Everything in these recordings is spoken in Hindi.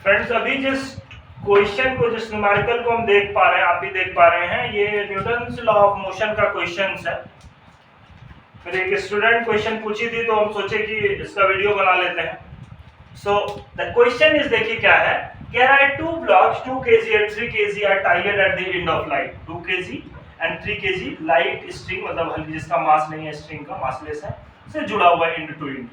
फ्रेंड्स अभी जिस क्वेश्चन को, जिस न्यूमेरिकल को हम देख पा रहे हैं, आप भी देख पा रहे हैं, ये न्यूटन्स लॉ ऑफ मोशन का क्वेश्चन है। फिर एक स्टूडेंट क्वेश्चन पूछी थी तो हम सोचे कि इसका वीडियो बना लेते हैं। सो द क्वेश्चन इज, देखिए क्या है, कह रहा है 2 blocks 2 kg and 3 kg are tied at the end of light, 2 kg and 3 kg light string, मतलब हल्की जिसका मास नहीं है, स्ट्रिंग का मासलेस है, से जुड़ा हुआ है इंड टू इंड,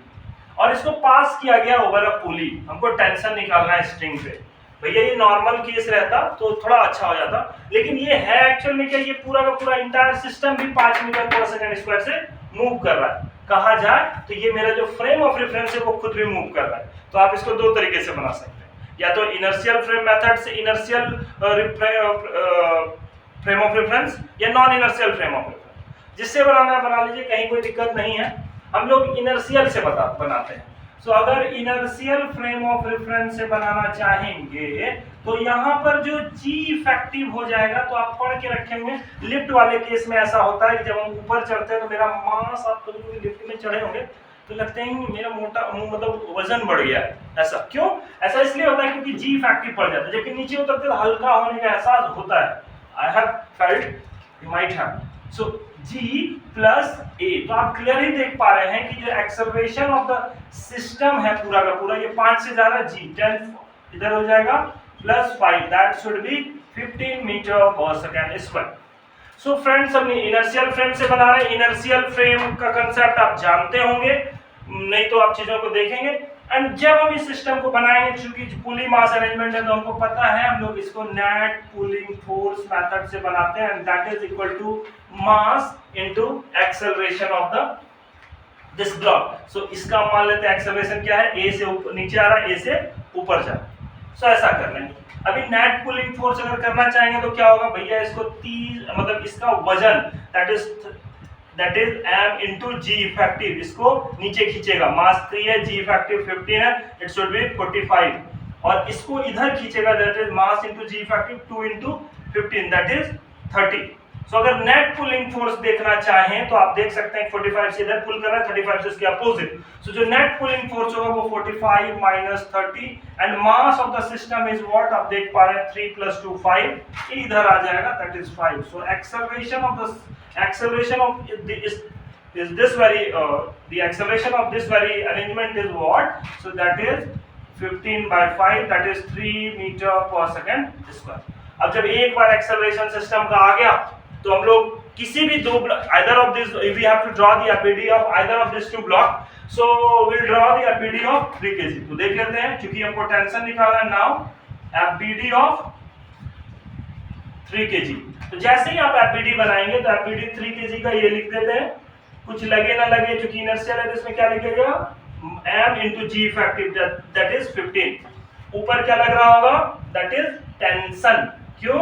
और इसको पास किया गया ओवर अ पुली। हमको टेंशन निकालना है स्ट्रिंग पे। भैया ये नॉर्मल केस रहता तो थोड़ा अच्छा हो जाता, लेकिन ये है एक्चुअल में क्या, ये पूरा का पूरा इंटायर सिस्टम भी 5 मीटर पर सेकंड स्क्वायर से मूव कर रहा है। कहा जाए तो ये मेरा जो फ्रेम ऑफ रेफरेंस है वो खुद भी मूव कर रहा है। तो आप इसको दो तरीके से बना सकते हैं, या तो इनर्शियल फ्रेम मेथड से, इनर्शियल फ्रेम ऑफ रेफरेंस, या non inertial frame of reference. जिससे बनाना बना लीजिए, कहीं कोई दिक्कत नहीं है। हम लोग इनर्शियल से बनाते हैं। सो अगर इनर्शियल फ्रेम ऑफ रेफरेंस से बनाना चाहेंगे तो यहाँ पर जो G इफेक्टिव हो जाएगा, तो आप पढ़ के रखेंगे। लिफ्ट वाले केस में ऐसा होता है कि जब हम ऊपर चढ़ते हैं तो मेरा मास, आप कभी लिफ्ट में चढ़े होंगे तो लगते हैं मेरा मोटा, मतलब वजन बढ़ गया है। ऐसा क्यों? ऐसा इसलिए होता है क्योंकि G इफेक्टिव पड़ जाता है, जबकि नीचे उतरते तो हल्का होने का एहसास होता है। I have felt, you might have. So G plus A, तो आप क्लियरली देख पा रहे हैं कि जो एक्सेलरेशन ऑफ द सिस्टम है पूरा का पूरा, ये 5 से जा रहा है, G 10 इधर हो जाएगा plus 5, that should be 15 metre per second square. So friends, हम इनर्शियल फ्रेम से बना रहे हैं। इनर्शियल फ्रेम का कंसेप्ट आप जानते होंगे, नहीं तो आप चीजों को देखेंगे। एंड जब हम इस सिस्टम को बनाएंगे, चूंकि पुली मास अरेंजमेंट है तो हमको पता है, हम लोग इसको नेट पुलिंग फोर्स मेथड से बनाते हैं, and that is equal to mass into acceleration of the this block. So इसका मान लेते हैं एक्सेलरेशन क्या है, ए से नीचे आ रहा है, ए से ऊपर जा रहा है। सो ऐसा कर लेंगे। अभी नेट पुलिंग फोर्स अगर करना चाहेंगे तो क्या होगा भैया, इसको 30, मतलब इसका वजन that is m into G effective, इसको नीचे खींचेगा। मास 3 है, G इफेक्टिव 15 है, इट शुड बी 45, और इसको इधर खींचेगा, that is mass into G effective 2 into 15, that is 30। सो अगर नेट पुलिंग फोर्स देखना चाहें तो आप देख सकते हैं 45 से इधर पुल कर रहा है, 35 से इसके अपोजिट। सो जो नेट पुलिंग फोर्स होगा वो 45 minus 30, and mass of the system is what, आप देख पा रहे हैं 3 + 2 5, इधर आ जाएगा, that is 5। So acceleration of the acceleration of this very arrangement is what? So that is 15 by 5, that is 3 meter per second square। अब जब एक बार एक्सेलरेशन सिस्टम का आ गया तो हम लोग किसी भी दो, either of this, we have to draw the APD of either of these two block, so we'll draw the APD of 3 kg। तो देख लेते हैं, क्योंकि हमको टेंशन निकालना है। नाउ APD of 3 kg, तो जैसे ही आप APD बनाएंगे तो APD 3 kg का ये लिख देते हैं, कुछ लगे ना लगे, क्योंकि इनर्शियल है तो इसमें क्या लिखेगा, m into G effective, that is 15। ऊपर क्या लग रहा होगा, that is टेंशन। क्यों?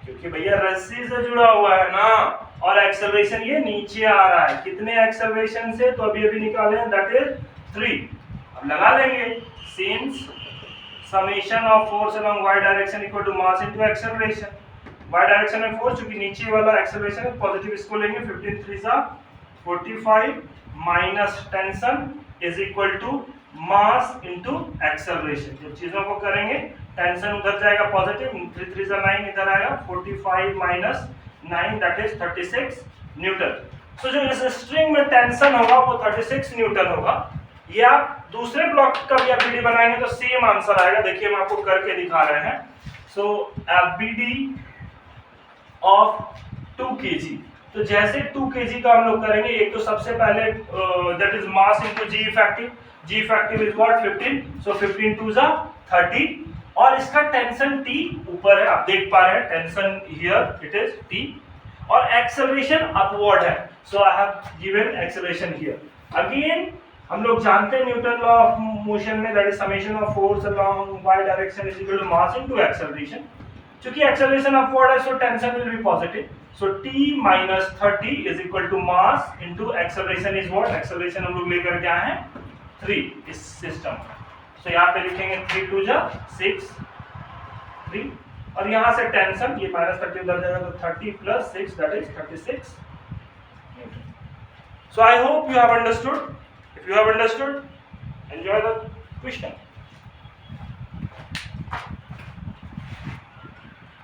क्योंकि भैया रस्सी से जुड़ा हुआ है ना, और एक्सेलरेशन ये नीचे आ रहा है। कितने एक्सेलरेशन से, तो अभी निकाले हैं, दैट इज 3। अब लगा लेंगे, since summation of force along y direction equal to mass into acceleration. y direction में फोर्स, क्योंकि नीचे वाला एक्सेलरेशन है, पॉजिटिव, इसको लेंगे, 15 3 45 minus tension is equal to mass into acceleration. जब चीजों को करेंगे, टेंशन उधर जाएगा पॉजिटिव, 3 3 9 इधर आएगा, 45 माइनस 9, दैट इज 36 न्यूटन। सो जो इस स्ट्रिंग में टेंशन होगा वो 36 न्यूटन होगा। ये आप दूसरे ब्लॉक का भी एफबीडी बनाएंगे तो सेम आंसर आएगा। देखिए हम आपको करके दिखा रहे हैं। सो एफबीडी ऑफ 2 kg, तो जैसे 2 kg का हम लोग करेंगे, एक तो सबसे पहले that is mass into G effective. G effective is what, 15, सो 15 2 जा 30, और इसका टेंशन T ऊपर है, आप देख पा रहे हैं, tension here it is T, और एक्सेलरेशन अपवर्ड है, so I have given acceleration here. Again हम लोग जानते हैं न्यूटन लॉ ऑफ मोशन में, that is summation of force along y direction is equal to mass into acceleration. क्योंकि एक्सेलरेशन अपवर्ड है, so tension will be positive, so T minus 30 is equal to mass into acceleration is what? acceleration हम लोग लेकर क्या है 3 इस सिस्टम। सो यहाँ पे लिखेंगे 3 2 जा 6 3, और यहाँ से टेंशन ये -30 उधर जाएगा तो 30 + 6 that is 36 Newton. So I hope you have understood. If you have understood, enjoy the question.